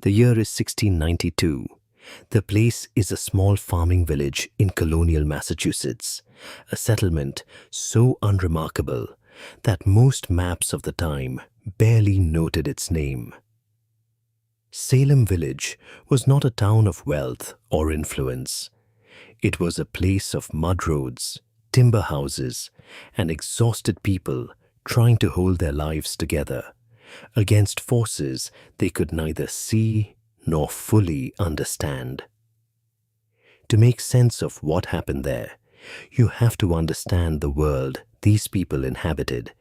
The year is 1692. The place is a small farming village in Colonial, Massachusetts, a settlement so unremarkable that most maps of the time barely noted its name. Salem Village was not a town of wealth or influence. It was a place of mud roads, timber houses, and exhausted people trying to hold their lives together against forces they could neither see nor fully understand. To make sense of what happened there, you have to understand the world these people inhabited,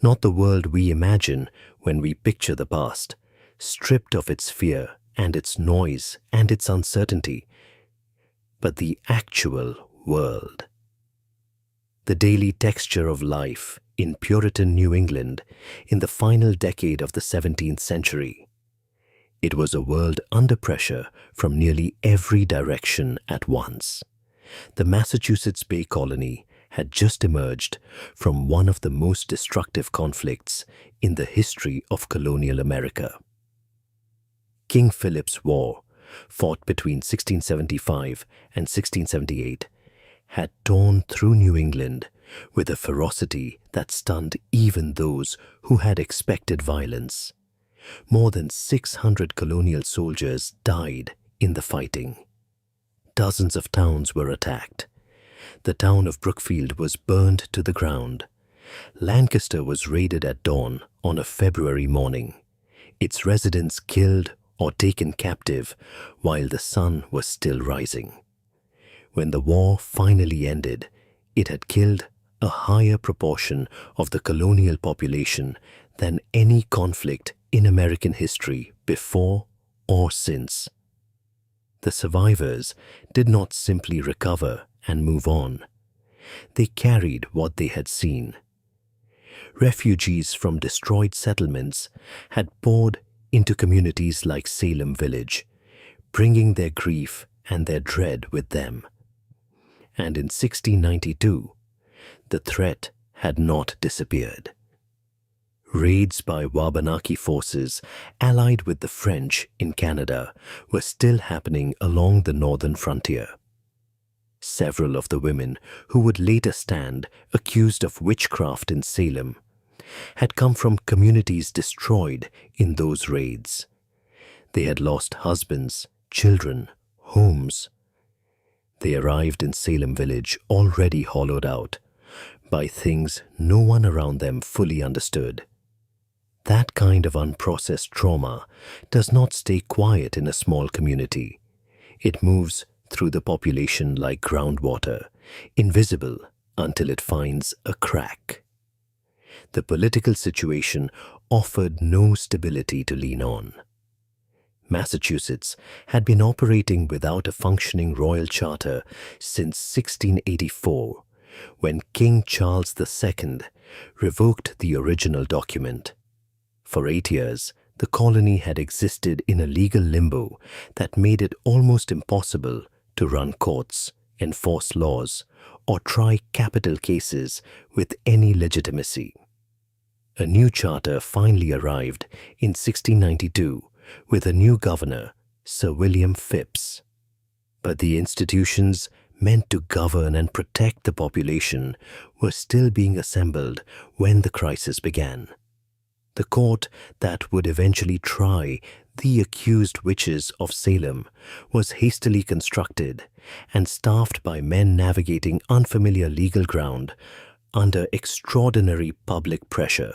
not the world we imagine when we picture the past, stripped of its fear and its noise and its uncertainty, but the actual world. The daily texture of life in Puritan New England in the final decade of the 17th century. It was a world under pressure from nearly every direction at once. The Massachusetts Bay Colony had just emerged from one of the most destructive conflicts in the history of colonial America. King Philip's War, fought between 1675 and 1678, had torn through New England with a ferocity that stunned even those who had expected violence. More than 600 colonial soldiers died in the fighting. Dozens of towns were attacked. The town of Brookfield was burned to the ground. Lancaster was raided at dawn on a February morning, its residents killed or taken captive while the sun was still rising. When the war finally ended, it had killed a higher proportion of the colonial population than any conflict in American history before or since. The survivors did not simply recover and move on. They carried what they had seen. Refugees from destroyed settlements had poured into communities like Salem Village, bringing their grief and their dread with them. And in 1692, the threat had not disappeared. Raids by Wabanaki forces allied with the French in Canada were still happening along the northern frontier. Several of the women who would later stand accused of witchcraft in Salem had come from communities destroyed in those raids. They had lost husbands, children, homes. They arrived in Salem Village already hollowed out by things no one around them fully understood. That kind of unprocessed trauma does not stay quiet in a small community. It moves through the population like groundwater, invisible until it finds a crack. The political situation offered no stability to lean on. Massachusetts had been operating without a functioning royal charter since 1684, when King Charles II revoked the original document. For 8 years, the colony had existed in a legal limbo that made it almost impossible to run courts, enforce laws, or try capital cases with any legitimacy. A new charter finally arrived in 1692 with a new governor, Sir William Phips. But the institutions meant to govern and protect the population were still being assembled when the crisis began. The court that would eventually try the accused witches of Salem was hastily constructed and staffed by men navigating unfamiliar legal ground under extraordinary public pressure,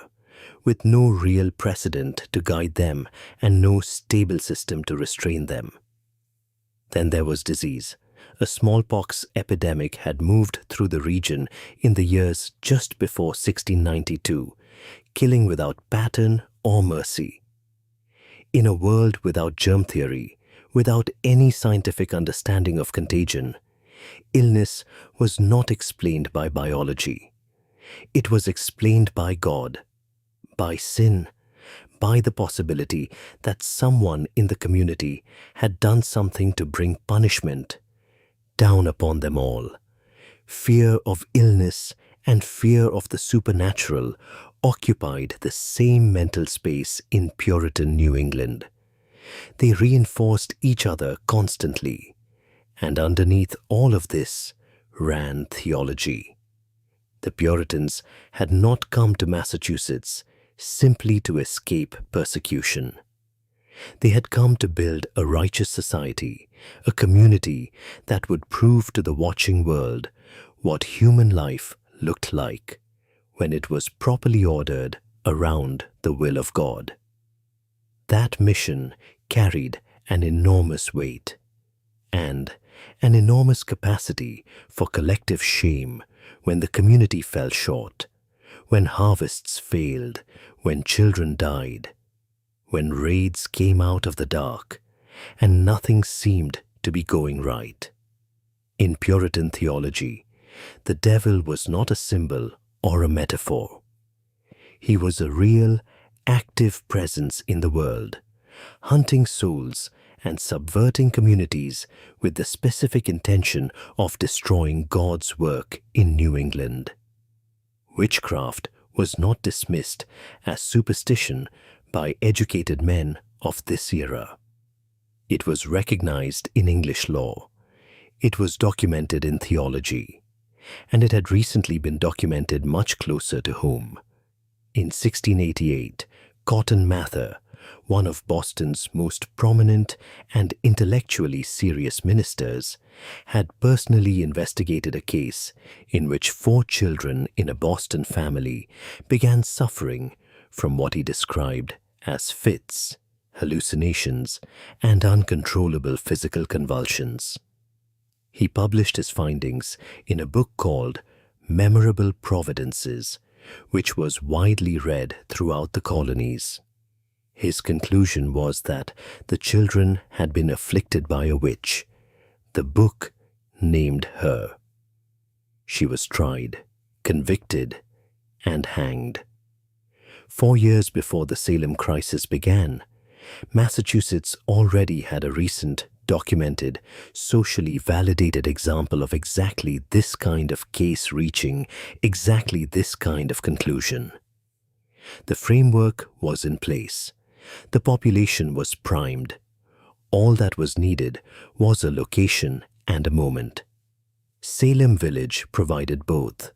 with no real precedent to guide them and no stable system to restrain them. Then there was disease. A smallpox epidemic had moved through the region in the years just before 1692, killing without pattern or mercy. In a world without germ theory, without any scientific understanding of contagion, illness was not explained by biology. It was explained by God, by sin, by the possibility that someone in the community had done something to bring punishment down upon them all. Fear of illness and fear of the supernatural occupied the same mental space in Puritan New England. They reinforced each other constantly, and underneath all of this ran theology. The Puritans had not come to Massachusetts simply to escape persecution. They had come to build a righteous society, a community that would prove to the watching world what human life looked like when it was properly ordered around the will of God. That mission carried an enormous weight and an enormous capacity for collective shame when the community fell short, when harvests failed, when children died, when raids came out of the dark, and nothing seemed to be going right. In Puritan theology, the devil was not a symbol or a metaphor. He was a real, active presence in the world, hunting souls and subverting communities with the specific intention of destroying God's work in New England. Witchcraft was not dismissed as superstition by educated men of this era. It was recognized in English law. It was documented in theology, and it had recently been documented much closer to home. In 1688, Cotton Mather, one of Boston's most prominent and intellectually serious ministers, had personally investigated a case in which 4 children in a Boston family began suffering from what he described as fits, hallucinations, and uncontrollable physical convulsions. He published his findings in a book called Memorable Providences, which was widely read throughout the colonies. His conclusion was that the children had been afflicted by a witch. The book named her. She was tried, convicted, and hanged. 4 years before the Salem crisis began, Massachusetts already had a recent, documented, socially validated example of exactly this kind of case reaching exactly this kind of conclusion. The framework was in place. The population was primed. All that was needed was a location and a moment. Salem Village provided both.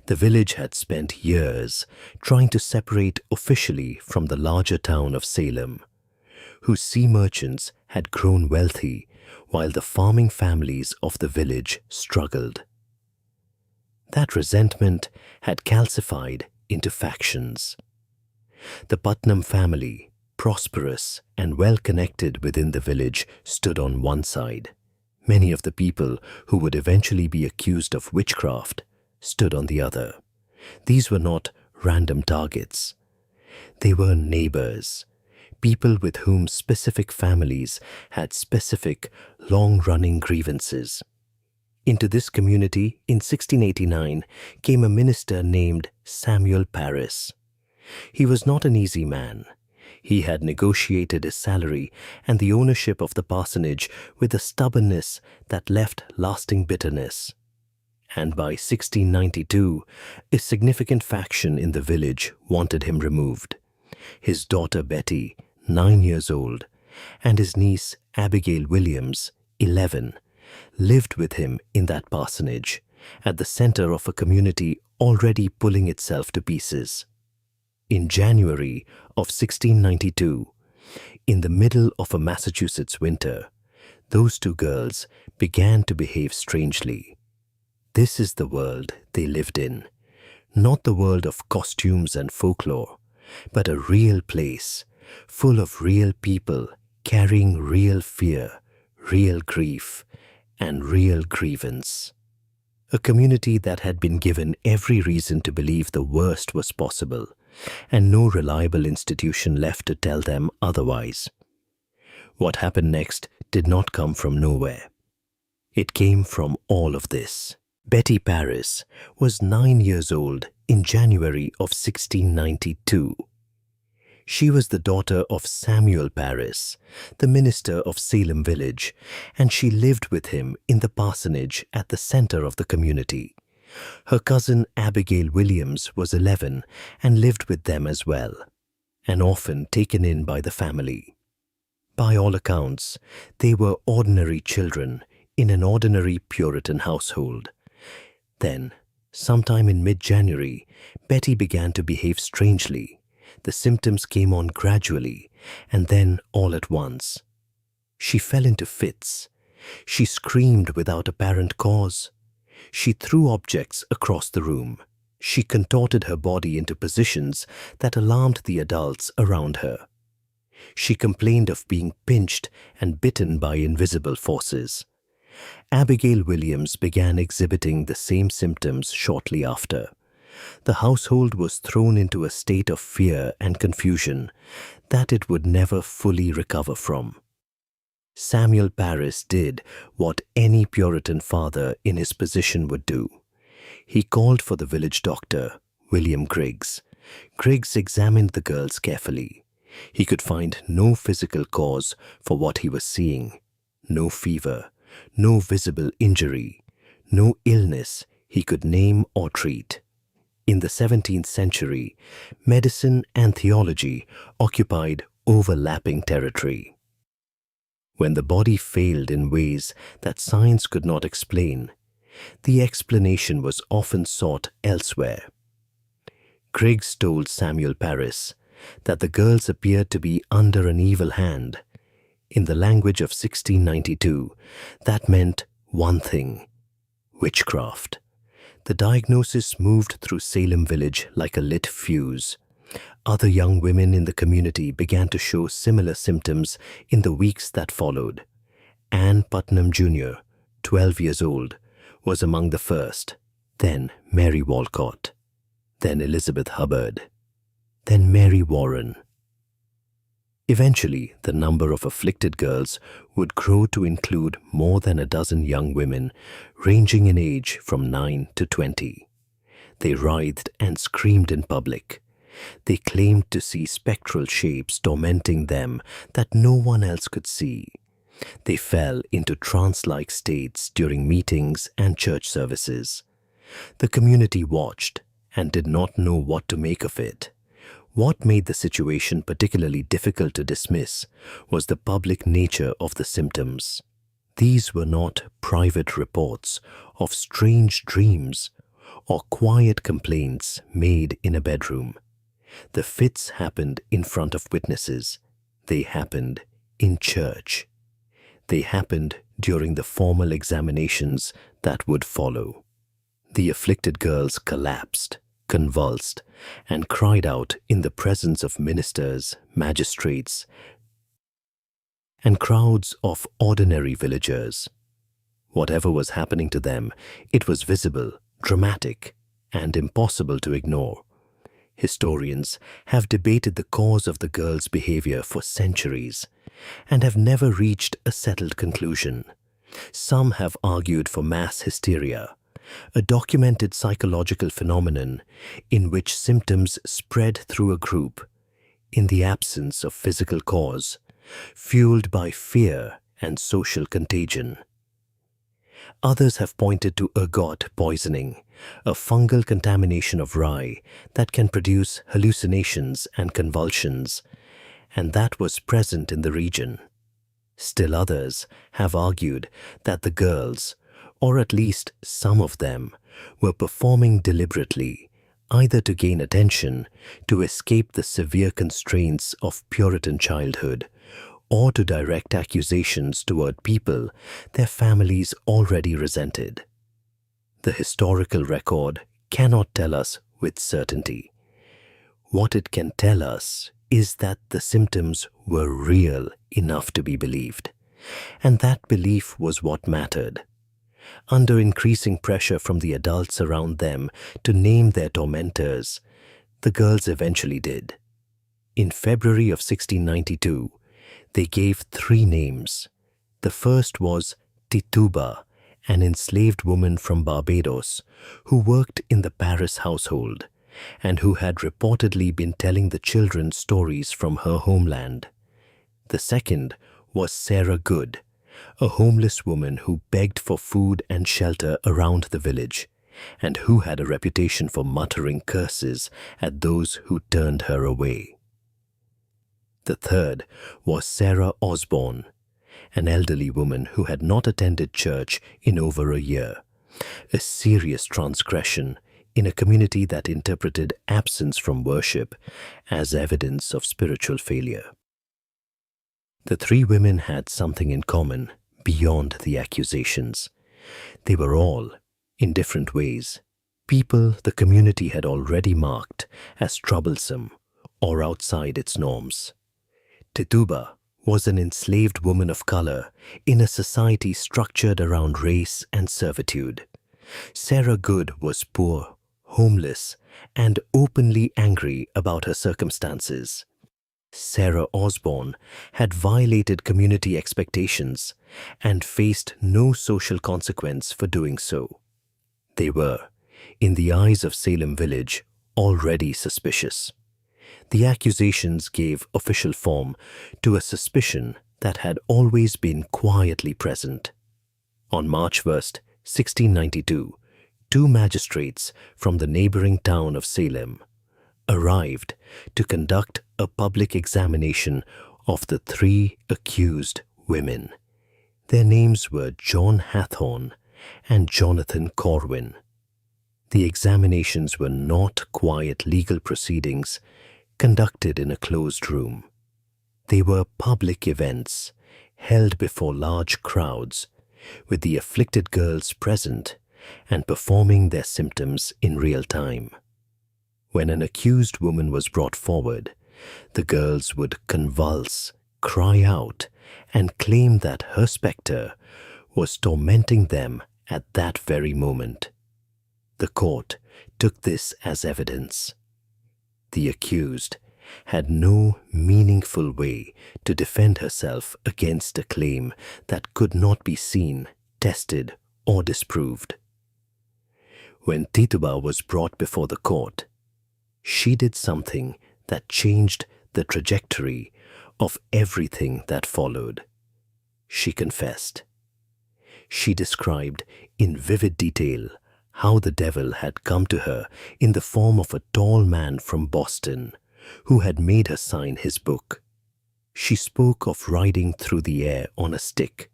The village had spent years trying to separate officially from the larger town of Salem, whose sea merchants had grown wealthy while the farming families of the village struggled. That resentment had calcified into factions. The Putnam family, prosperous and well-connected within the village, stood on one side. Many of the people who would eventually be accused of witchcraft stood on the other. These were not random targets. They were neighbors, people with whom specific families had specific, long-running grievances. Into this community in 1689 came a minister named Samuel Parris. He was not an easy man. He had negotiated his salary and the ownership of the parsonage with a stubbornness that left lasting bitterness. And by 1692, a significant faction in the village wanted him removed. His daughter Betty, 9 years old, and his niece Abigail Williams, 11, lived with him in that parsonage, at the center of a community already pulling itself to pieces. In January of 1692, in the middle of a Massachusetts winter, those 2 girls began to behave strangely. This is the world they lived in, not the world of costumes and folklore, but a real place, full of real people carrying real fear, real grief, and real grievance. A community that had been given every reason to believe the worst was possible, and no reliable institution left to tell them otherwise. What happened next did not come from nowhere. It came from all of this. Betty Parris was 9 years old in January of 1692. She was the daughter of Samuel Parris, the minister of Salem Village, and she lived with him in the parsonage at the center of the community. Her cousin Abigail Williams was 11 and lived with them as well, an orphan taken in by the family. By all accounts, they were ordinary children in an ordinary Puritan household. Then, sometime in mid-January, Betty began to behave strangely. The symptoms came on gradually, and then all at once. She fell into fits. She screamed without apparent cause. She threw objects across the room. She contorted her body into positions that alarmed the adults around her. She complained of being pinched and bitten by invisible forces. Abigail Williams began exhibiting the same symptoms shortly after. The household was thrown into a state of fear and confusion that it would never fully recover from. Samuel Parris did what any Puritan father in his position would do. He called for the village doctor, William Griggs. Griggs examined the girls carefully. He could find no physical cause for what he was seeing. No fever, no visible injury, no illness he could name or treat. In the 17th century, medicine and theology occupied overlapping territory. When the body failed in ways that science could not explain, the explanation was often sought elsewhere. Griggs told Samuel Parris that the girls appeared to be under an evil hand. In the language of 1692, that meant one thing: witchcraft. The diagnosis moved through Salem village like a lit fuse. Other young women in the community began to show similar symptoms in the weeks that followed. Anne Putnam Jr., 12 years old, was among the first, then Mary Walcott, then Elizabeth Hubbard, then Mary Warren. Eventually, the number of afflicted girls would grow to include more than a dozen young women, ranging in age from 9 to 20. They writhed and screamed in public. They claimed to see spectral shapes tormenting them that no one else could see. They fell into trance-like states during meetings and church services. The community watched and did not know what to make of it. What made the situation particularly difficult to dismiss was the public nature of the symptoms. These were not private reports of strange dreams or quiet complaints made in a bedroom. The fits happened in front of witnesses. They happened in church. They happened during the formal examinations that would follow. The afflicted girls collapsed, convulsed, and cried out in the presence of ministers, magistrates, and crowds of ordinary villagers. Whatever was happening to them, it was visible, dramatic, and impossible to ignore. Historians have debated the cause of the girls' behavior for centuries and have never reached a settled conclusion. Some have argued for mass hysteria, a documented psychological phenomenon in which symptoms spread through a group in the absence of physical cause, fueled by fear and social contagion. Others have pointed to ergot poisoning, a fungal contamination of rye that can produce hallucinations and convulsions, and that was present in the region. Still others have argued that the girls, or at least some of them, were performing deliberately, either to gain attention, to escape the severe constraints of Puritan childhood, or to direct accusations toward people their families already resented. The historical record cannot tell us with certainty. What it can tell us is that the symptoms were real enough to be believed, and that belief was what mattered. Under increasing pressure from the adults around them to name their tormentors, the girls eventually did. In February of 1692, they gave 3 names. The first was Tituba, an enslaved woman from Barbados who worked in the Parris household and who had reportedly been telling the children stories from her homeland. The second was Sarah Good, a homeless woman who begged for food and shelter around the village and who had a reputation for muttering curses at those who turned her away. The third was Sarah Osborne, an elderly woman who had not attended church in over a year, a serious transgression in a community that interpreted absence from worship as evidence of spiritual failure. The three women had something in common beyond the accusations. They were all, in different ways, people the community had already marked as troublesome or outside its norms. Tituba was an enslaved woman of color in a society structured around race and servitude. Sarah Good was poor, homeless, and openly angry about her circumstances. Sarah Osborne had violated community expectations and faced no social consequence for doing so. They were, in the eyes of Salem Village, already suspicious. The accusations gave official form to a suspicion that had always been quietly present. On March 1st, 1692, two magistrates from the neighboring town of Salem arrived to conduct a public examination of the three accused women. Their names were John Hathorne and Jonathan Corwin. The examinations were not quiet legal proceedings conducted in a closed room. They were public events held before large crowds, with the afflicted girls present and performing their symptoms in real time. When an accused woman was brought forward, the girls would convulse, cry out, and claim that her spectre was tormenting them at that very moment. The court took this as evidence. The accused had no meaningful way to defend herself against a claim that could not be seen, tested, or disproved. When Tituba was brought before the court, she did something that changed the trajectory of everything that followed. She confessed. She described in vivid detail how the devil had come to her in the form of a tall man from Boston who had made her sign his book. She spoke of riding through the air on a stick.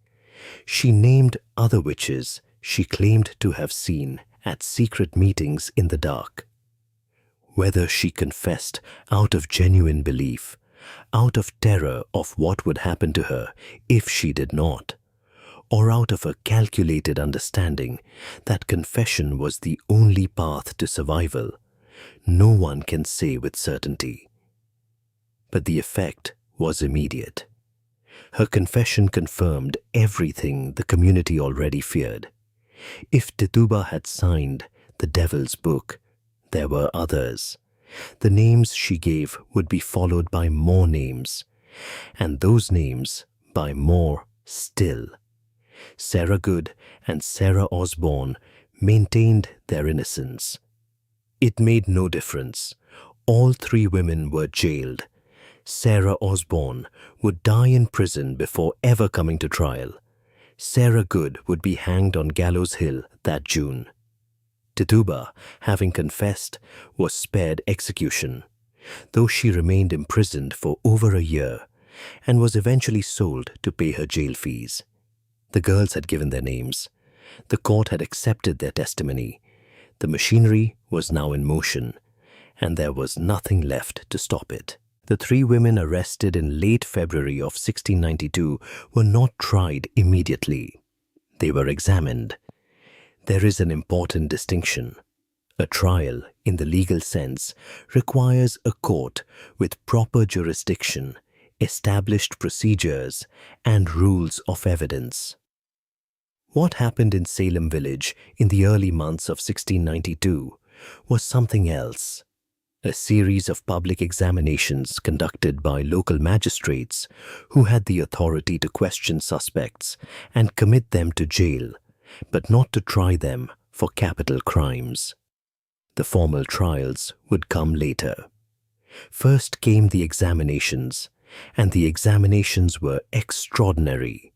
She named other witches she claimed to have seen at secret meetings in the dark. Whether she confessed out of genuine belief, out of terror of what would happen to her if she did not, or out of a calculated understanding that confession was the only path to survival, no one can say with certainty. But the effect was immediate. Her confession confirmed everything the community already feared. If Tituba had signed the devil's book, there were others. The names she gave would be followed by more names, and those names by more still. Sarah Good and Sarah Osborne maintained their innocence. It made no difference. All three women were jailed. Sarah Osborne would die in prison before ever coming to trial. Sarah Good would be hanged on Gallows Hill that June. Tituba, having confessed, was spared execution, though she remained imprisoned for over a year and was eventually sold to pay her jail fees. The girls had given their names. The court had accepted their testimony. The machinery was now in motion, and there was nothing left to stop it. The three women arrested in late February of 1692 were not tried immediately. They were examined. There is an important distinction. A trial, in the legal sense, requires a court with proper jurisdiction, established procedures, and rules of evidence. What happened in Salem Village in the early months of 1692 was something else. A series of public examinations conducted by local magistrates who had the authority to question suspects and commit them to jail, but not to try them for capital crimes. The formal trials would come later. First came the examinations, and the examinations were extraordinary.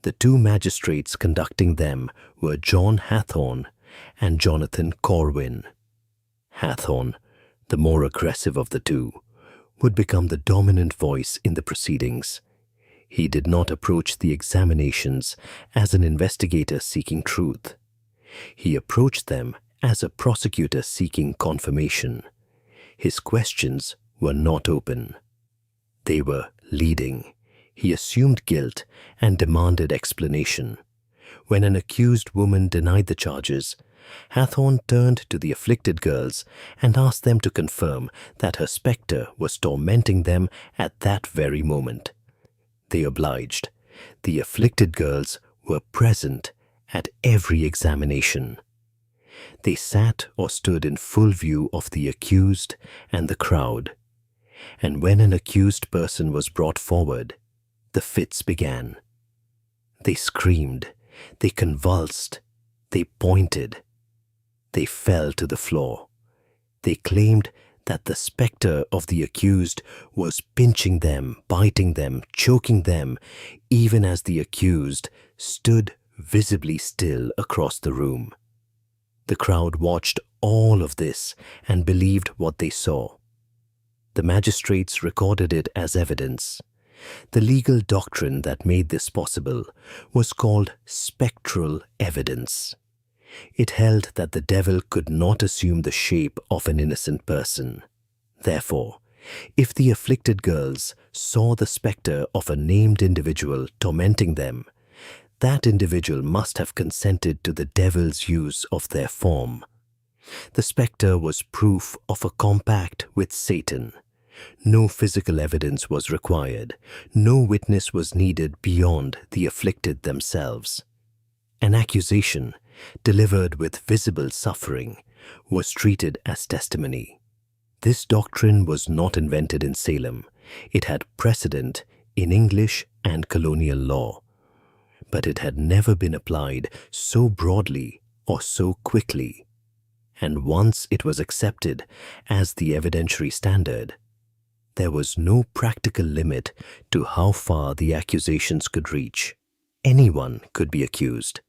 The two magistrates conducting them were John Hathorne and Jonathan Corwin. Hathorne, the more aggressive of the two, would become the dominant voice in the proceedings. He did not approach the examinations as an investigator seeking truth. He approached them as a prosecutor seeking confirmation. His questions were not open. They were leading. He assumed guilt and demanded explanation. When an accused woman denied the charges, Hathorne turned to the afflicted girls and asked them to confirm that her spectre was tormenting them at that very moment. They obliged. The afflicted girls were present at every examination. They sat or stood in full view of the accused and the crowd. And when an accused person was brought forward, the fits began. They screamed, they convulsed, they pointed, they fell to the floor. They claimed that the spectre of the accused was pinching them, biting them, choking them, even as the accused stood visibly still across the room. The crowd watched all of this and believed what they saw. The magistrates recorded it as evidence. The legal doctrine that made this possible was called spectral evidence. It held that the devil could not assume the shape of an innocent person. Therefore, if the afflicted girls saw the spectre of a named individual tormenting them, that individual must have consented to the devil's use of their form. The spectre was proof of a compact with Satan. No physical evidence was required. No witness was needed beyond the afflicted themselves. An accusation, delivered with visible suffering, was treated as testimony. This doctrine was not invented in Salem. It had precedent in English and colonial law. But it had never been applied so broadly or so quickly. And once it was accepted as the evidentiary standard, there was no practical limit to how far the accusations could reach. Anyone could be accused.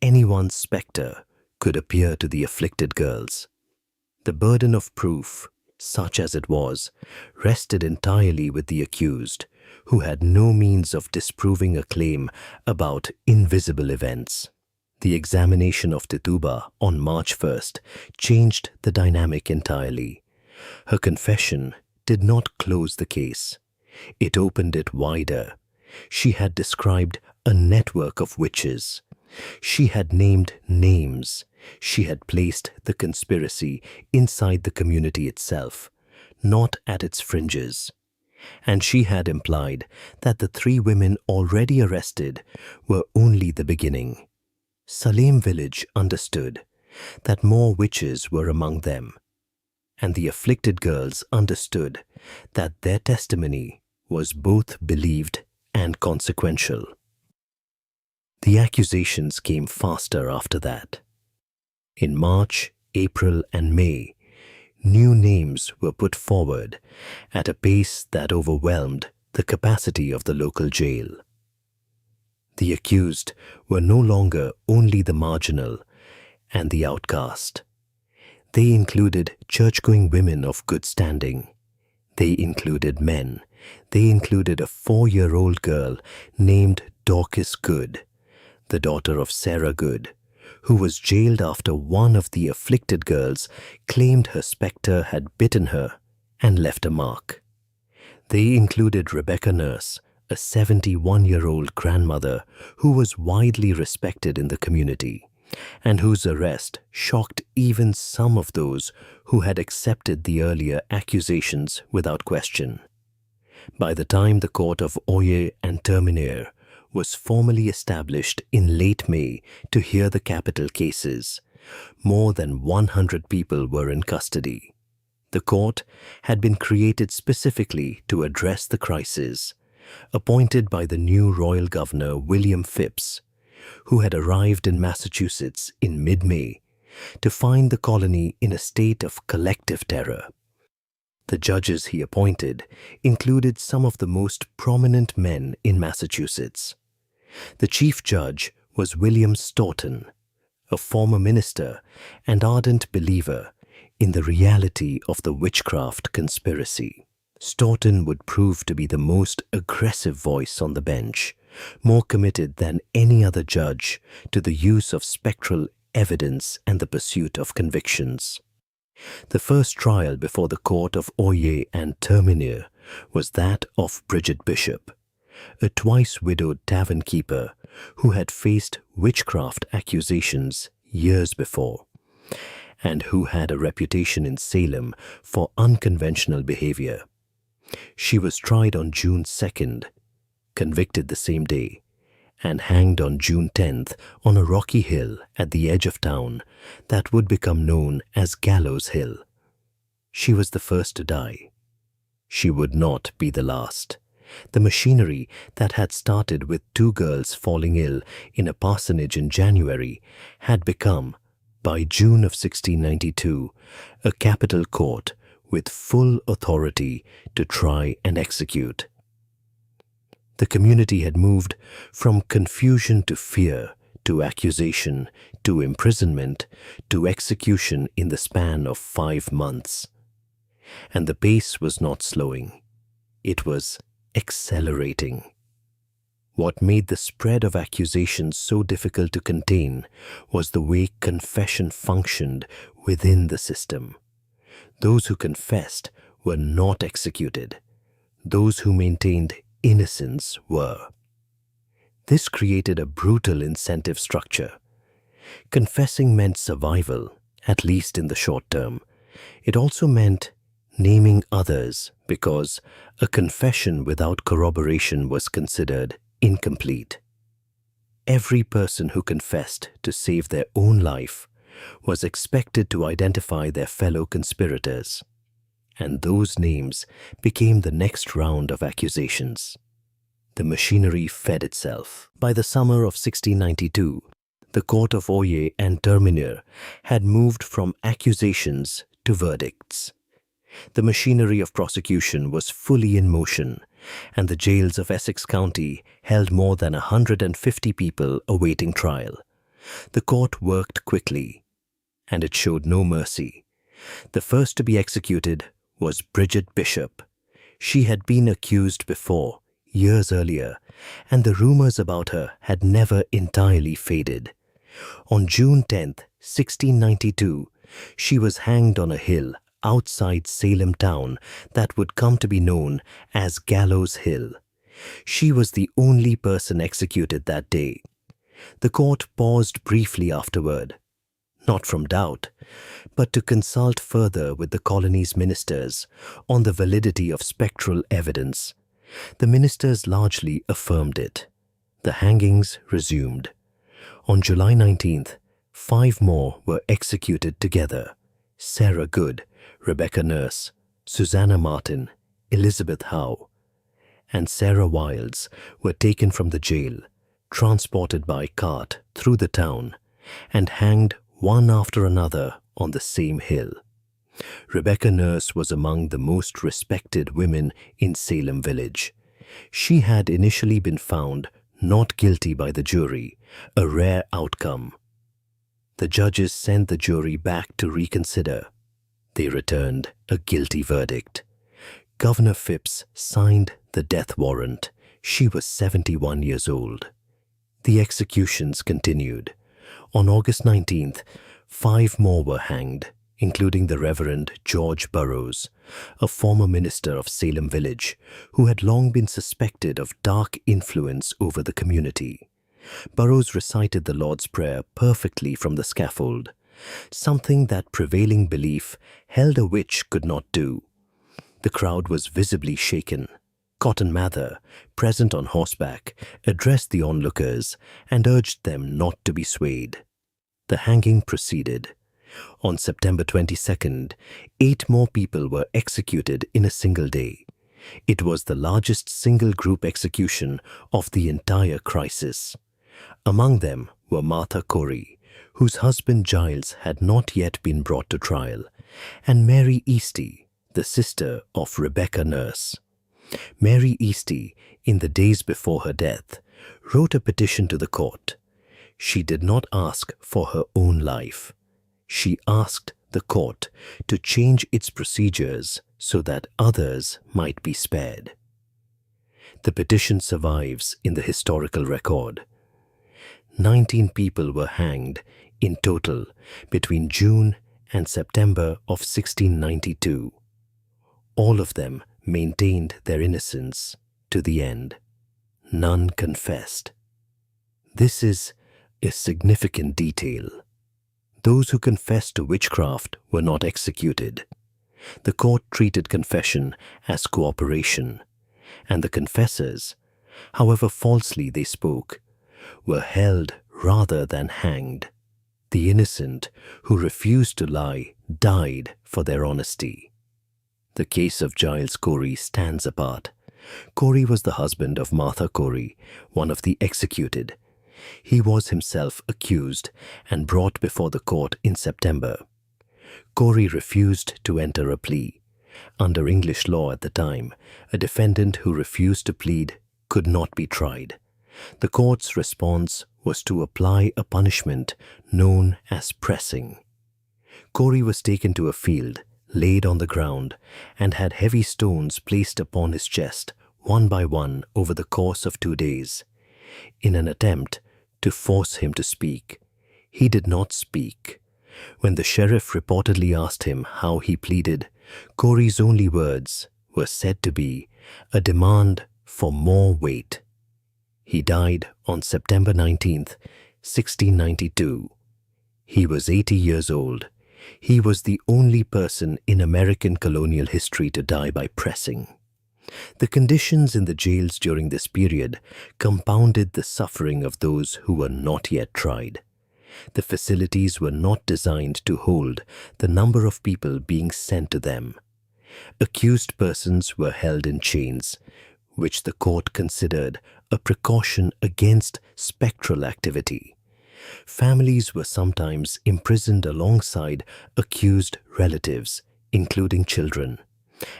Anyone's spectre could appear to the afflicted girls. The burden of proof, such as it was, rested entirely with the accused, who had no means of disproving a claim about invisible events. The examination of Tituba on March 1st changed the dynamic entirely. Her confession did not close the case. It opened it wider. She had described a network of witches. She had named names. She had placed the conspiracy inside the community itself, not at its fringes. And she had implied that the 3 women already arrested were only the beginning. Salem village understood that more witches were among them, and the afflicted girls understood that their testimony was both believed and consequential. The accusations came faster after that. In March, April, and May, new names were put forward at a pace that overwhelmed the capacity of the local jail. The accused were no longer only the marginal and the outcast. They included church-going women of good standing. They included men. They included a 4-year-old girl named Dorcas Good, the daughter of Sarah Good, who was jailed after one of the afflicted girls claimed her spectre had bitten her and left a mark. They included Rebecca Nurse, a 71-year-old grandmother who was widely respected in the community, and whose arrest shocked even some of those who had accepted the earlier accusations without question. By the time the court of Oyer and Terminer was formally established in late May to hear the capital cases, more than 100 people were in custody. The court had been created specifically to address the crisis, appointed by the new royal governor William Phips, who had arrived in Massachusetts in mid-May to find the colony in a state of collective terror. The judges he appointed included some of the most prominent men in Massachusetts. The chief judge was William Stoughton, a former minister and ardent believer in the reality of the witchcraft conspiracy. Staunton would prove to be the most aggressive voice on the bench, more committed than any other judge to the use of spectral evidence and the pursuit of convictions. The first trial before the court of Oyer and Terminer was that of Bridget Bishop, a twice-widowed tavern keeper who had faced witchcraft accusations years before, and who had a reputation in Salem for unconventional behavior. She was tried on June 2nd, convicted the same day, and hanged on June 10th on a rocky hill at the edge of town that would become known as Gallows Hill. She was the first to die. She would not be the last. The machinery that had started with 2 girls falling ill in a parsonage in January had become, by June of 1692, a capital court with full authority to try and execute. The community had moved from confusion to fear, to accusation, to imprisonment, to execution in the span of 5 months. And the pace was not slowing. It was accelerating. What made the spread of accusations so difficult to contain was the way confession functioned within the system. Those who confessed were not executed. Those who maintained innocence were. This created a brutal incentive structure. Confessing meant survival, at least in the short term. It also meant naming others, because a confession without corroboration was considered incomplete. Every person who confessed to save their own life was expected to identify their fellow conspirators, and those names became the next round of accusations. The machinery fed itself. By the summer of 1692, the court of Oyer and Terminer had moved from accusations to verdicts. The machinery of prosecution was fully in motion, and the jails of Essex County held more than 150 people awaiting trial. The court worked quickly, and it showed no mercy. The first to be executed was Bridget Bishop. She had been accused before, years earlier, and the rumors about her had never entirely faded. On June 10, 1692, she was hanged on a hill outside Salem town that would come to be known as Gallows Hill. She was the only person executed that day. The court paused briefly afterward, not from doubt, but to consult further with the colony's ministers on the validity of spectral evidence. The ministers largely affirmed it. The hangings resumed. On July 19th, 5 more were executed together. Sarah Good, Rebecca Nurse, Susanna Martin, Elizabeth Howe, and Sarah Wilds were taken from the jail, transported by cart through the town, and hanged one after another on the same hill. Rebecca Nurse was among the most respected women in Salem village. She had initially been found not guilty by the jury, a rare outcome. The judges sent the jury back to reconsider. They returned a guilty verdict. Governor Phipps signed the death warrant. She was 71 years old. The executions continued. On August 19th, 5 more were hanged, including the Reverend George Burroughs, a former minister of Salem Village, who had long been suspected of dark influence over the community. Burroughs recited the Lord's Prayer perfectly from the scaffold, something that prevailing belief held a witch could not do. The crowd was visibly shaken. Cotton Mather, present on horseback, addressed the onlookers and urged them not to be swayed. The hanging proceeded. On September 22nd, 8 more people were executed in a single day. It was the largest single group execution of the entire crisis. Among them were Martha Corey, whose husband Giles had not yet been brought to trial, and Mary Easty, the sister of Rebecca Nurse. Mary Easty, in the days before her death, wrote a petition to the court. She did not ask for her own life. She asked the court to change its procedures so that others might be spared. The petition survives in the historical record. 19 people were hanged in total between June and September of 1692. All of them maintained their innocence to the end. None confessed. This is a significant detail. Those who confessed to witchcraft were not executed. The court treated confession as cooperation, and the confessors, however falsely they spoke, were held rather than hanged. The innocent who refused to lie died for their honesty. The case of Giles Corey stands apart. Corey was the husband of Martha Corey, one of the executed. He was himself accused and brought before the court in September. Corey refused to enter a plea. Under English law at the time, a defendant who refused to plead could not be tried. The court's response was to apply a punishment known as pressing. Corey was taken to a field, laid on the ground, and had heavy stones placed upon his chest, one by one, over the course of 2 days, in an attempt to force him to speak. He did not speak. When the sheriff reportedly asked him how he pleaded, Corey's only words were said to be a demand for more weight. He died on September 19th, 1692. He was 80 years old. He was the only person in American colonial history to die by pressing. The conditions in the jails during this period compounded the suffering of those who were not yet tried. The facilities were not designed to hold the number of people being sent to them. Accused persons were held in chains, which the court considered a precaution against spectral activity. Families were sometimes imprisoned alongside accused relatives, including children.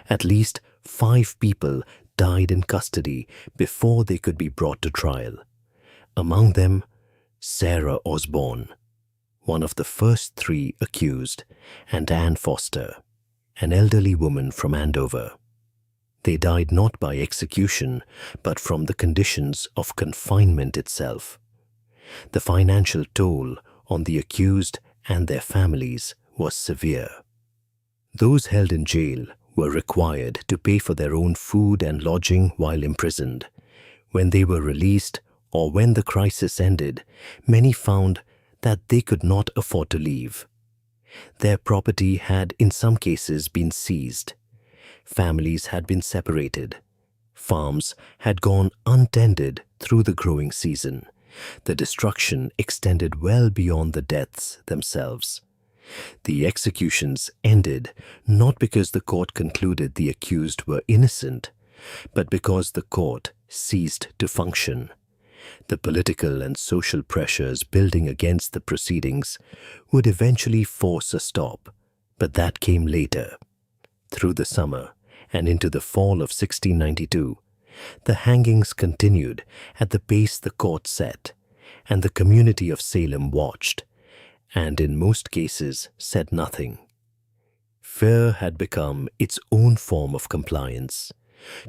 At least 5 people died in custody before they could be brought to trial. Among them, Sarah Osborne, one of the first 3 accused, and Anne Foster, an elderly woman from Andover. They died not by execution, but from the conditions of confinement itself. The financial toll on the accused and their families was severe. Those held in jail were required to pay for their own food and lodging while imprisoned. When they were released, or when the crisis ended, many found that they could not afford to leave. Their property had in some cases been seized. Families had been separated. Farms had gone untended through the growing season. The destruction extended well beyond the deaths themselves. The executions ended not because the court concluded the accused were innocent, but because the court ceased to function. The political and social pressures building against the proceedings would eventually force a stop, but that came later. Through the summer and into the fall of 1692, the hangings continued at the pace the court set, and the community of Salem watched, and in most cases said nothing. Fear had become its own form of compliance.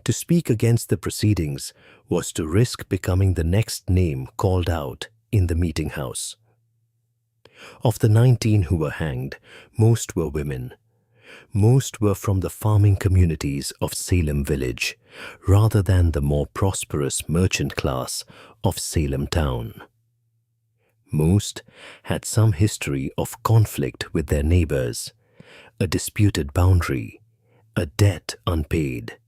To speak against the proceedings was to risk becoming the next name called out in the meeting house. Of the 19 who were hanged, most were women. Most were from the farming communities of Salem Village, rather than the more prosperous merchant class of Salem Town. Most had some history of conflict with their neighbors, a disputed boundary, a debt unpaid,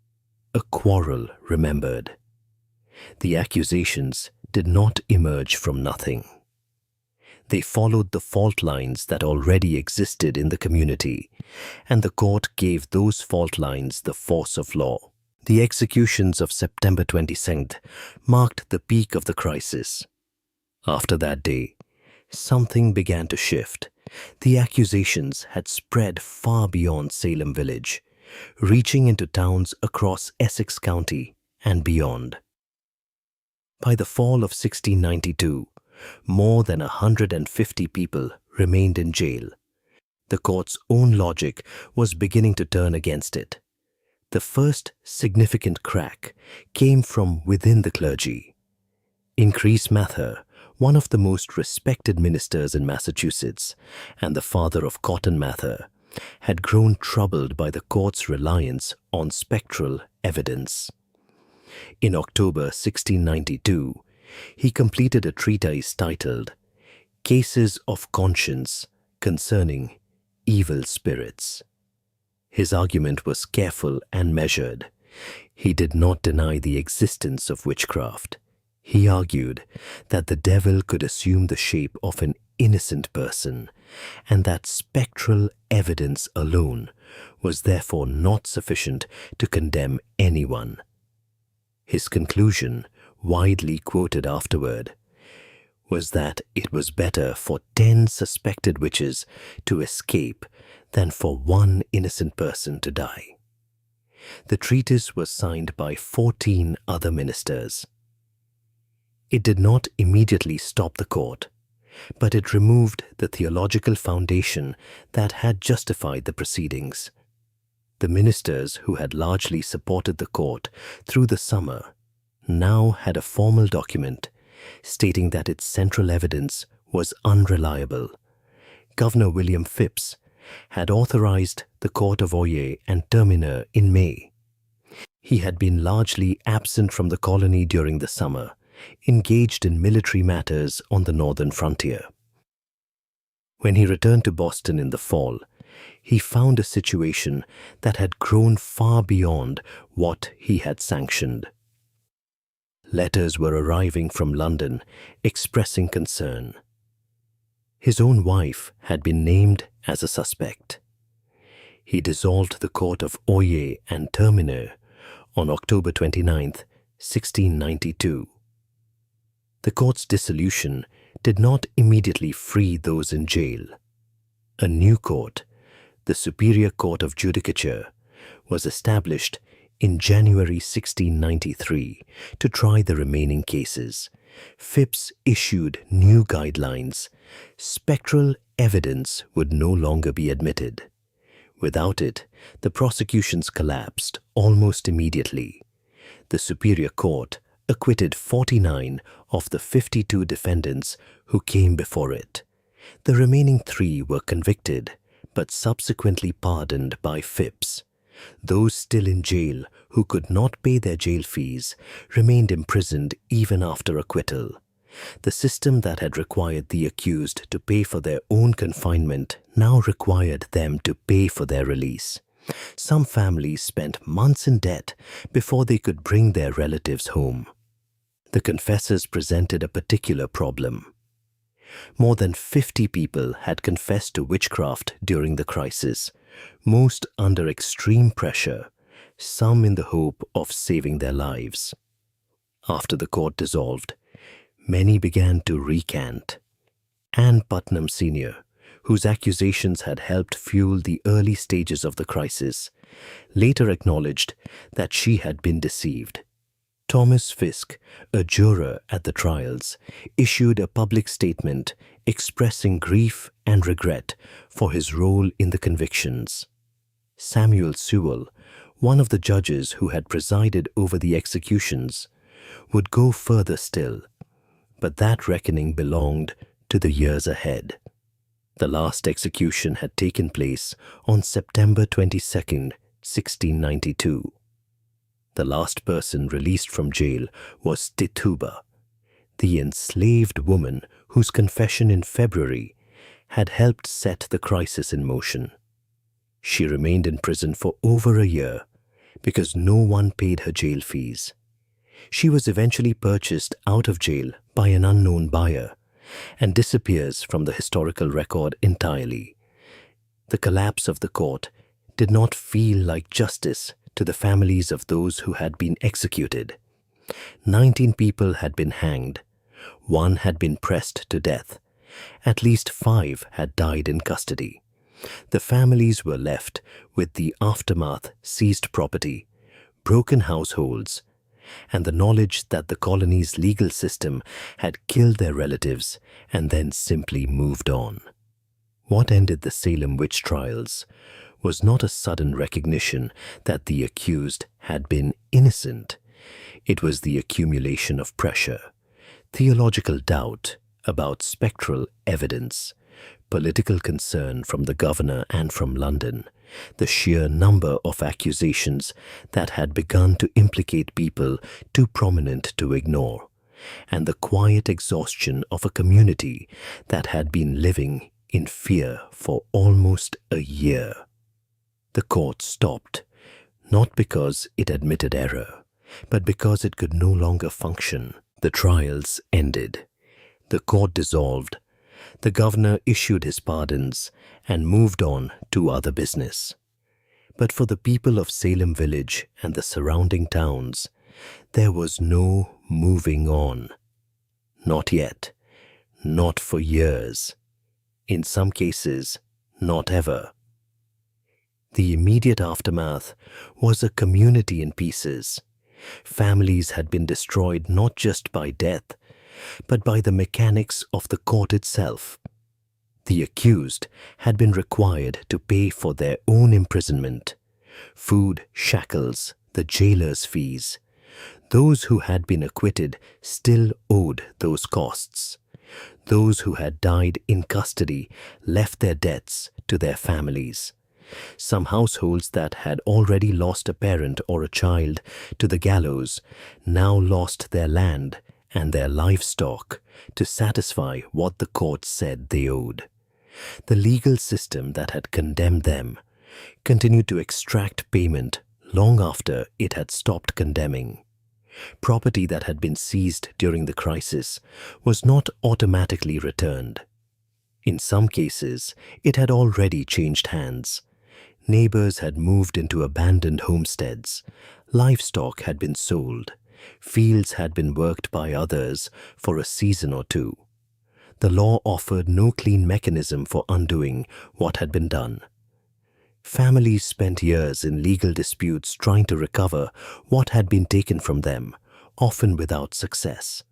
a quarrel remembered. The accusations did not emerge from nothing. They followed the fault lines that already existed in the community, and the court gave those fault lines the force of law. The executions of September 22nd marked the peak of the crisis. After that day, something began to shift. The accusations had spread far beyond Salem Village, reaching into towns across Essex County and beyond. By the fall of 1692, more than 150 people remained in jail. The court's own logic was beginning to turn against it. The first significant crack came from within the clergy. Increase Mather, one of the most respected ministers in Massachusetts and the father of Cotton Mather, had grown troubled by the court's reliance on spectral evidence. In October 1692, he completed a treatise titled Cases of Conscience Concerning Evil Spirits. His argument was careful and measured. He did not deny the existence of witchcraft. He argued that the devil could assume the shape of an innocent person, and that spectral evidence alone was therefore not sufficient to condemn anyone. His conclusion, widely quoted afterward, was that it was better for 10 suspected witches to escape than for one innocent person to die. The treatise was signed by 14 other ministers. It did not immediately stop the court, but it removed the theological foundation that had justified the proceedings. The ministers who had largely supported the court through the summer now had a formal document stating that its central evidence was unreliable. Governor William Phips had authorized the court of Oyer and Terminer in May. He had been largely absent from the colony during the summer, engaged in military matters on the northern frontier. When he returned to Boston in the fall, he found a situation that had grown far beyond what he had sanctioned. Letters were arriving from London expressing concern. His own wife had been named as a suspect. He dissolved the court of Oyer and Terminer on October 29, 1692. The court's dissolution did not immediately free those in jail. A new court, the Superior Court of Judicature, was established in January 1693 to try the remaining cases. Phips issued new guidelines. Spectral evidence would no longer be admitted. Without it, the prosecutions collapsed almost immediately. The Superior Court acquitted 49 of the 52 defendants who came before it. The remaining 3 were convicted, but subsequently pardoned by Phips. Those still in jail who could not pay their jail fees remained imprisoned even after acquittal. The system that had required the accused to pay for their own confinement now required them to pay for their release. Some families spent months in debt before they could bring their relatives home. The confessors presented a particular problem. More than 50 people had confessed to witchcraft during the crisis, most under extreme pressure, some in the hope of saving their lives. After the court dissolved, many began to recant. Ann Putnam Sr., whose accusations had helped fuel the early stages of the crisis, later acknowledged that she had been deceived. Thomas Fisk, a juror at the trials, issued a public statement expressing grief and regret for his role in the convictions. Samuel Sewell, one of the judges who had presided over the executions, would go further still, but that reckoning belonged to the years ahead. The last execution had taken place on September 22, 1692. The last person released from jail was Tituba, the enslaved woman whose confession in February had helped set the crisis in motion. She remained in prison for over a year because no one paid her jail fees. She was eventually purchased out of jail by an unknown buyer and disappears from the historical record entirely. The collapse of the court did not feel like justice to the families of those who had been executed. 19 people had been hanged. 1 had been pressed to death. At least 5 had died in custody. The families were left with the aftermath seized property, broken households, and the knowledge that the colony's legal system had killed their relatives and then simply moved on. What ended the Salem Witch Trials was not a sudden recognition that the accused had been innocent. It was the accumulation of pressure, theological doubt about spectral evidence, political concern from the governor and from London, the sheer number of accusations that had begun to implicate people too prominent to ignore, and the quiet exhaustion of a community that had been living in fear for almost a year. The court stopped, not because it admitted error, but because it could no longer function. The trials ended. The court dissolved. The governor issued his pardons and moved on to other business. But for the people of Salem village and the surrounding towns, there was no moving on. Not yet. Not for years. In some cases, not ever. The immediate aftermath was a community in pieces. Families had been destroyed not just by death, but by the mechanics of the court itself. The accused had been required to pay for their own imprisonment, food, shackles, the jailer's fees. Those who had been acquitted still owed those costs. Those who had died in custody left their debts to their families. Some households that had already lost a parent or a child to the gallows now lost their land and their livestock to satisfy what the court said they owed. The legal system that had condemned them continued to extract payment long after it had stopped condemning. Property that had been seized during the crisis was not automatically returned. In some cases, it had already changed hands. Neighbors had moved into abandoned homesteads. Livestock had been sold. Fields had been worked by others for a season or two. The law offered no clean mechanism for undoing what had been done. Families spent years in legal disputes trying to recover what had been taken from them, often without success.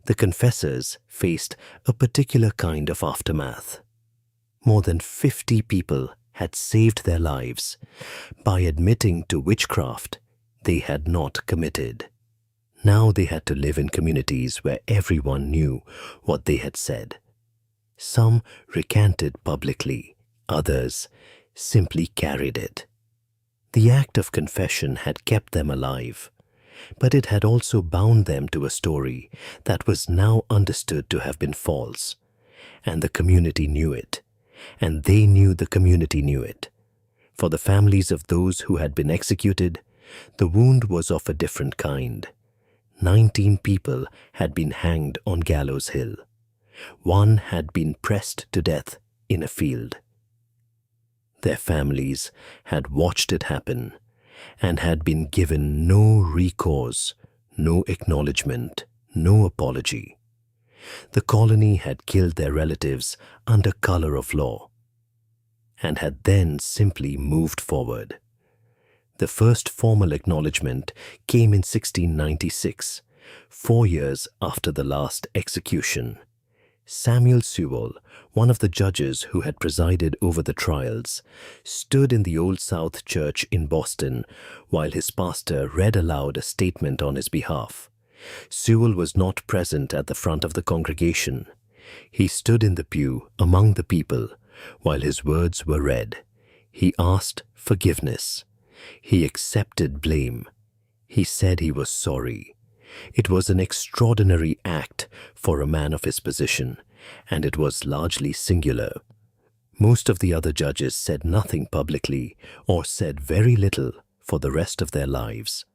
The confessors faced a particular kind of aftermath. More than 50 people had saved their lives by admitting to witchcraft they had not committed. Now they had to live in communities where everyone knew what they had said. Some recanted publicly, others simply carried it. The act of confession had kept them alive, but it had also bound them to a story that was now understood to have been false, and the community knew it, and they knew the community knew it. For the families of those who had been executed, the wound was of a different kind. 19 people had been hanged on Gallows Hill. One had been pressed to death in a field. Their families had watched it happen and had been given no recourse, no acknowledgement, no apology. The colony had killed their relatives under color of law and had then simply moved forward. The first formal acknowledgement came in 1696, 4 years after the last execution. Samuel Sewell, one of the judges who had presided over the trials, stood in the Old South Church in Boston while his pastor read aloud a statement on his behalf. Sewell was not present at the front of the congregation. He stood in the pew among the people while his words were read. He asked forgiveness. He accepted blame. He said he was sorry. It was an extraordinary act for a man of his position, and it was largely singular. Most of the other judges said nothing publicly or said very little for the rest of their lives.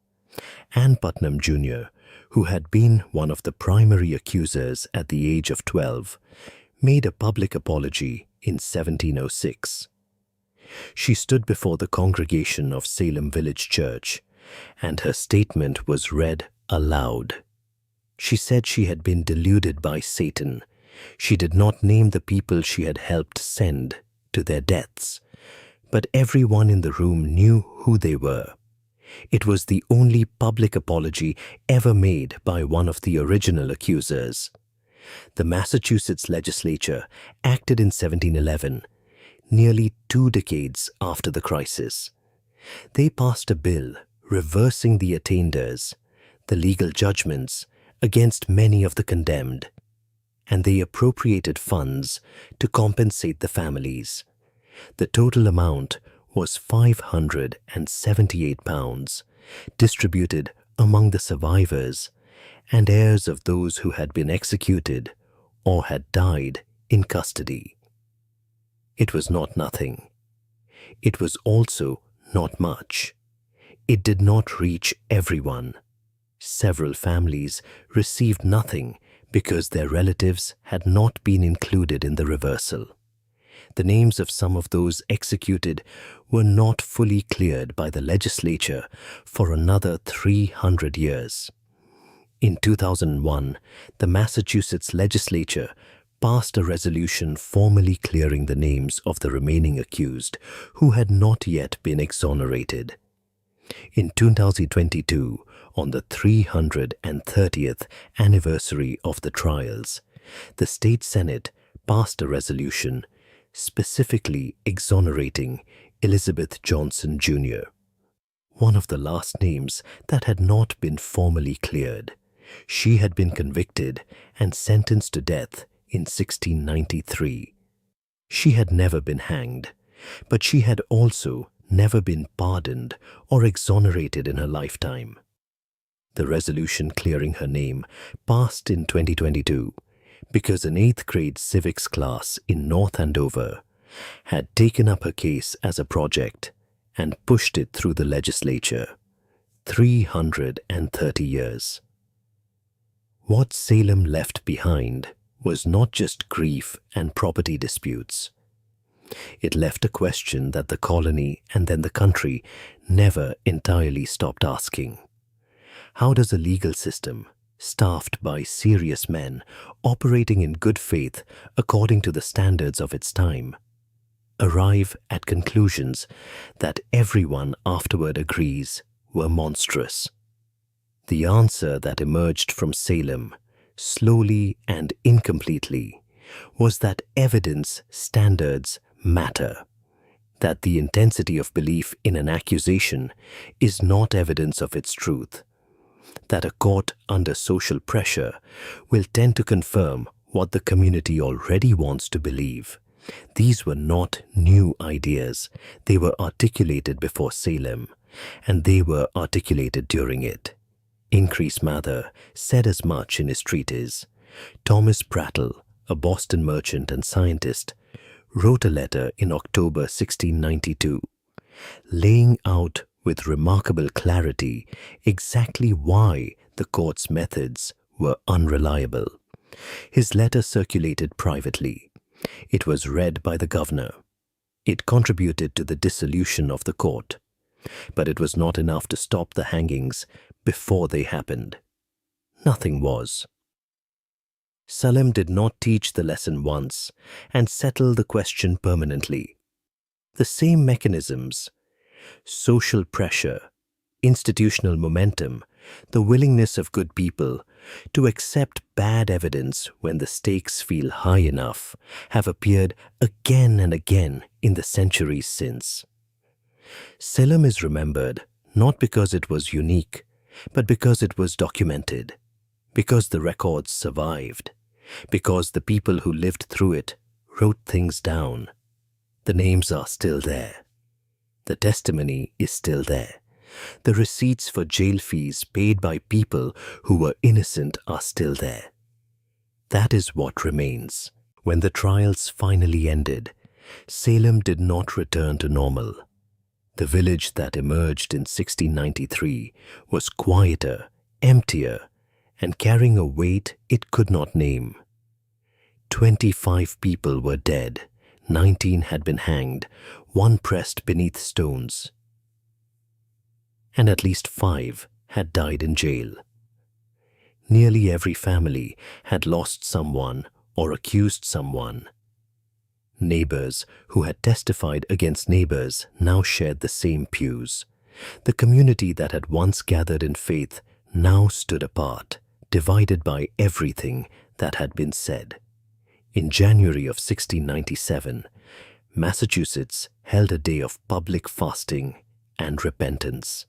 Ann Putnam Jr., who had been one of the primary accusers at the age of 12, made a public apology in 1706. She stood before the congregation of Salem Village Church, and her statement was read aloud. She said she had been deluded by Satan. She did not name the people she had helped send to their deaths, but everyone in the room knew who they were. It was the only public apology ever made by one of the original accusers. The Massachusetts legislature acted in 1711, nearly 2 decades after the crisis. They passed a bill reversing the attainders, the legal judgments against many of the condemned, and they appropriated funds to compensate the families. The total amount was £578, distributed among the survivors and heirs of those who had been executed or had died in custody. It was not nothing. It was also not much. It did not reach everyone. Several families received nothing because their relatives had not been included in the reversal. The names of some of those executed were not fully cleared by the legislature for another 300 years. In 2001, the Massachusetts legislature passed a resolution formally clearing the names of the remaining accused who had not yet been exonerated. In 2022, on the 330th anniversary of the trials, the state Senate passed a resolution specifically exonerating Elizabeth Johnson Jr., one of the last names that had not been formally cleared. She had been convicted and sentenced to death in 1693. She had never been hanged, but she had also never been pardoned or exonerated in her lifetime. The resolution clearing her name passed in 2022 because an 8th grade civics class in North Andover had taken up her case as a project and pushed it through the legislature. 330 years. What Salem left behind was not just grief and property disputes. It left a question that the colony and then the country never entirely stopped asking. How does a legal system, staffed by serious men operating in good faith according to the standards of its time, arrive at conclusions that everyone afterward agrees were monstrous? The answer that emerged from Salem, slowly and incompletely, was that evidence standards matter, that the intensity of belief in an accusation is not evidence of its truth, that a court under social pressure will tend to confirm what the community already wants to believe. These were not new ideas. They were articulated before Salem, and they were articulated during it. Increase Mather said as much in his treatise. Thomas Prattle, a Boston merchant and scientist, wrote a letter in October 1692, laying out with remarkable clarity exactly why the court's methods were unreliable. His letter circulated privately. It was read by the governor. It contributed to the dissolution of the court, but it was not enough to stop the hangings before they happened. Nothing was. Salem did not teach the lesson once and settle the question permanently. The same mechanisms, social pressure, institutional momentum, the willingness of good people to accept bad evidence when the stakes feel high enough, have appeared again and again in the centuries since. Salem is remembered not because it was unique, but because it was documented, because the records survived, because the people who lived through it wrote things down. The names are still there. The testimony is still there. The receipts for jail fees paid by people who were innocent are still there. That is what remains. When the trials finally ended, Salem did not return to normal. The village that emerged in 1693 was quieter, emptier, and carrying a weight it could not name. 25 people were dead, 19 had been hanged, 1 pressed beneath stones, and at least 5 had died in jail. Nearly every family had lost someone or accused someone. Neighbors who had testified against neighbors now shared the same pews. The community that had once gathered in faith now stood apart, divided by everything that had been said. In January of 1697, Massachusetts held a day of public fasting and repentance.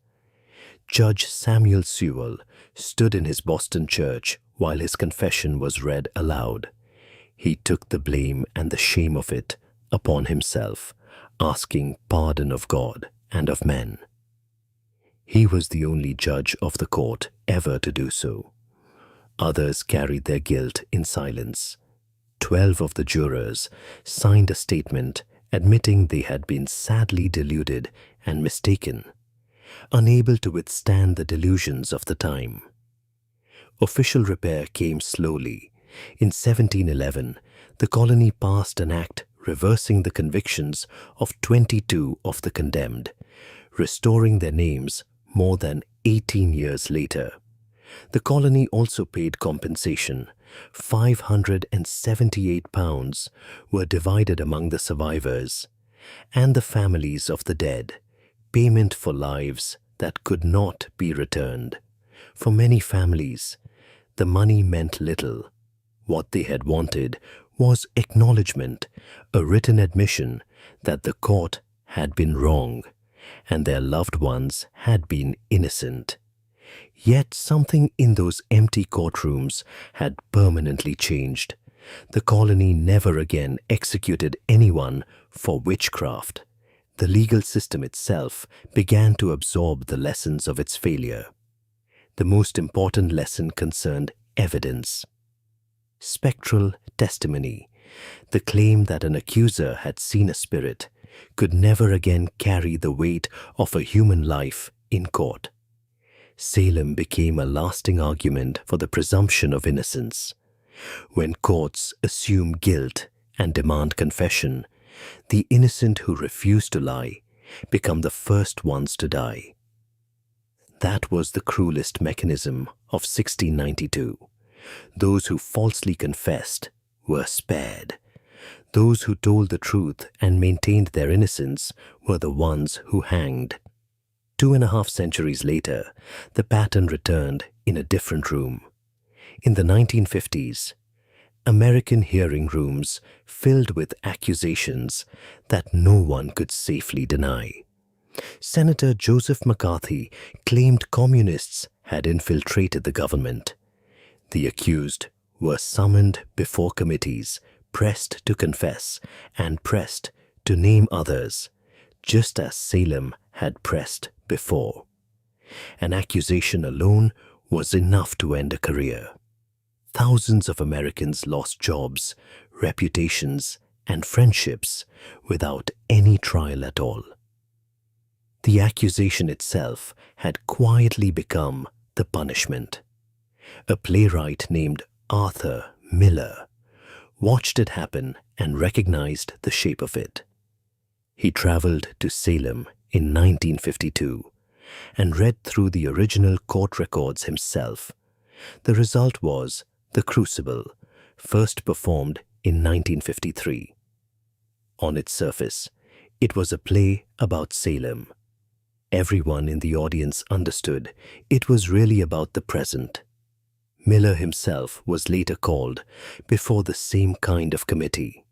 Judge Samuel Sewell stood in his Boston church while his confession was read aloud. He took the blame and the shame of it upon himself, asking pardon of God and of men. He was the only judge of the court ever to do so. Others carried their guilt in silence. 12 of the jurors signed a statement admitting they had been sadly deluded and mistaken, unable to withstand the delusions of the time. Official repair came slowly. In 1711, the colony passed an act reversing the convictions of 22 of the condemned, restoring their names more than 18 years later. The colony also paid compensation. £578 were divided among the survivors and the families of the dead, payment for lives that could not be returned. For many families, the money meant little. What they had wanted was acknowledgement, a written admission that the court had been wrong and their loved ones had been innocent. Yet something in those empty courtrooms had permanently changed. The colony never again executed anyone for witchcraft. The legal system itself began to absorb the lessons of its failure. The most important lesson concerned evidence. Spectral testimony, the claim that an accuser had seen a spirit, could never again carry the weight of a human life in court. Salem became a lasting argument for the presumption of innocence. When courts assume guilt and demand confession, the innocent who refuse to lie become the first ones to die. That was the cruelest mechanism of 1692. Those who falsely confessed were spared. Those who told the truth and maintained their innocence were the ones who hanged. 2.5 centuries later, the pattern returned in a different room. In the 1950s, American hearing rooms filled with accusations that no one could safely deny. Senator Joseph McCarthy claimed communists had infiltrated the government. The accused were summoned before committees, pressed to confess, and pressed to name others, just as Salem had pressed before. An accusation alone was enough to end a career. Thousands of Americans lost jobs, reputations, and friendships without any trial at all. The accusation itself had quietly become the punishment. A playwright named Arthur Miller watched it happen and recognized the shape of it. He traveled to Salem in 1952 and read through the original court records himself. The result was The Crucible, first performed in 1953. On its surface, it was a play about Salem. Everyone in the audience understood it was really about the present. Miller himself was later called before the same kind of committee.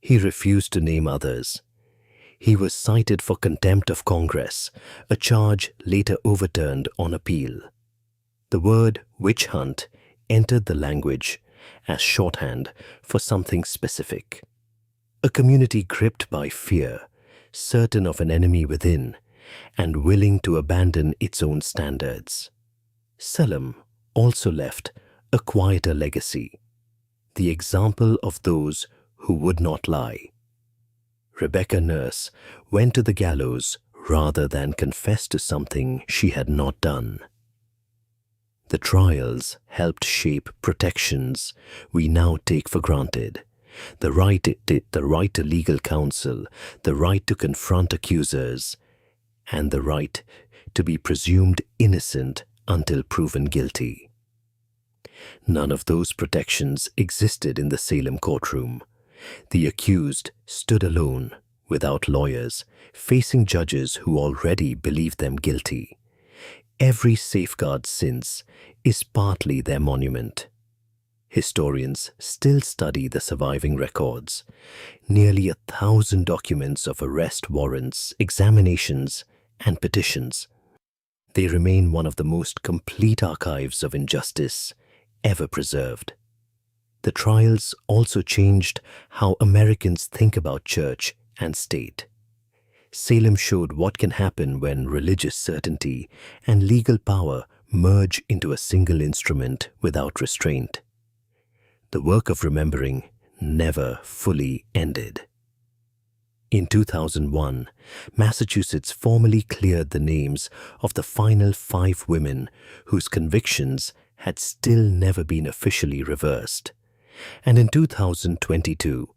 He refused to name others. He was cited for contempt of Congress, a charge later overturned on appeal. The word witch hunt entered the language as shorthand for something specific. A community gripped by fear, certain of an enemy within, and willing to abandon its own standards. Salem also left a quieter legacy, the example of those who would not lie. Rebecca Nurse went to the gallows rather than confess to something she had not done. The trials helped shape protections we now take for granted. The right to legal counsel, the right to confront accusers, and the right to be presumed innocent until proven guilty. None of those protections existed in the Salem courtroom. The accused stood alone, without lawyers, facing judges who already believed them Historians still study the surviving records, nearly 1,000 documents of arrest warrants, examinations, and petitions. They remain one of the most complete archives of injustice ever preserved. The trials also changed how Americans think about church and state. Salem showed what can happen when religious certainty and legal power merge into a single instrument without restraint. The work of remembering never fully ended. In 2001, Massachusetts formally cleared the names of the final 5 women whose convictions had still never been officially reversed. And in 2022,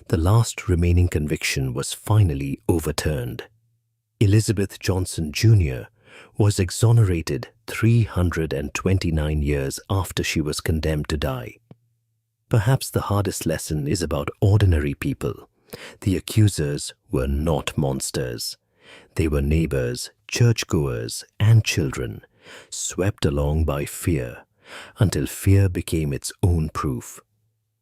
the last remaining conviction was finally overturned. Elizabeth Johnson Jr. was exonerated 329 years after she was condemned to die. Perhaps the hardest lesson is about ordinary people. The accusers were not monsters. They were neighbors, churchgoers, and children, swept along by fear, until fear became its own proof.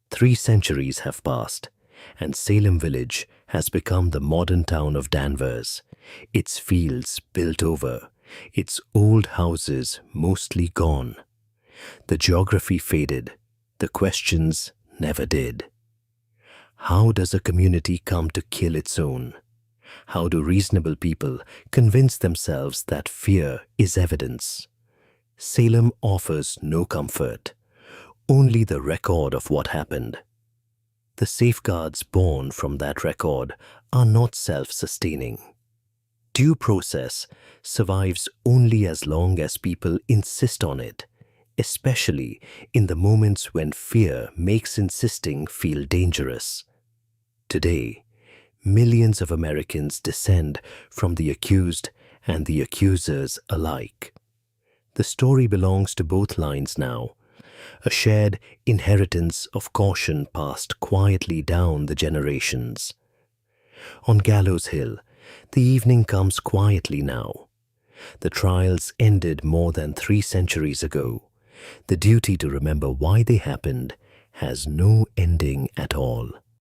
3 centuries have passed, and Salem Village has become the modern town of Danvers, its fields built over, its old houses mostly gone. The geography faded, the questions never did. How does a community come to kill its own? How do reasonable people convince themselves that fear is evidence? Salem offers no comfort, only the record of what happened. The safeguards born from that record are not self-sustaining. Due process survives only as long as people insist on it, especially in the moments when fear makes insisting feel dangerous. Today, millions of Americans descend from the accused and the accusers alike. The story belongs to both lines now, a shared inheritance of caution passed quietly down the generations. On Gallows Hill, the evening comes quietly now. The trials ended more than 3 centuries ago. The duty to remember why they happened has no ending at all.